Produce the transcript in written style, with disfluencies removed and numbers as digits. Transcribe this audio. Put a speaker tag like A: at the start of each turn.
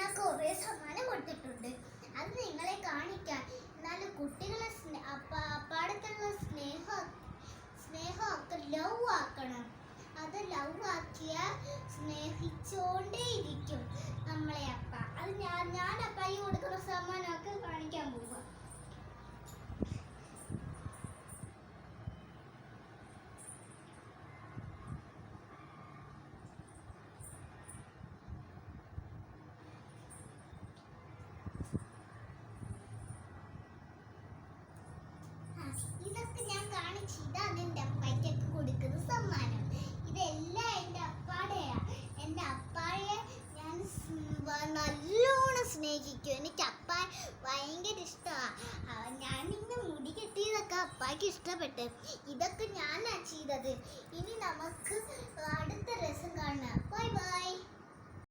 A: ഞാൻ കുറേ സമ്മാനം കൊടുത്തിട്ടുണ്ട്. അത് നിങ്ങളെ കാണിക്കാൻ. എന്നാലും കുട്ടികളെ അപ്പാടത്തുള്ള സ്നേഹമൊക്കെ ലവ് ആക്കണം. അത് ലവ് ആക്കിയ സ്നേഹിച്ചോണ്ടേ ഇരിക്കും നമ്മളെ അപ്പ. അത് ഞാൻ അപ്പായി കൊടുക്കുന്ന സമ്മാനമൊക്കെ കാണിക്കാൻ പോവുക. ഇതൊക്കെ ഞാൻ കാണിച്ചു. ഇതാണ് എൻ്റെ അപ്പായ്ക്കൊക്കെ കൊടുക്കുന്ന സമ്മാനം. ഇതെല്ലാം എൻ്റെ അപ്പാടെയാ. എൻ്റെ അപ്പായെ ഞാൻ നല്ലോണം സ്നേഹിക്കും. എനിക്ക് അപ്പ ഭയങ്കര ഇഷ്ടമാണ്. ഞാനിങ്ങനെ മുടി കെട്ടിയതൊക്കെ അപ്പായ്ക്ക് ഇഷ്ടപ്പെട്ട്. ഇതൊക്കെ ഞാനാ ചെയ്തത്. ഇനി നമുക്ക് അടുത്ത രസം കാണാം. Bye bye.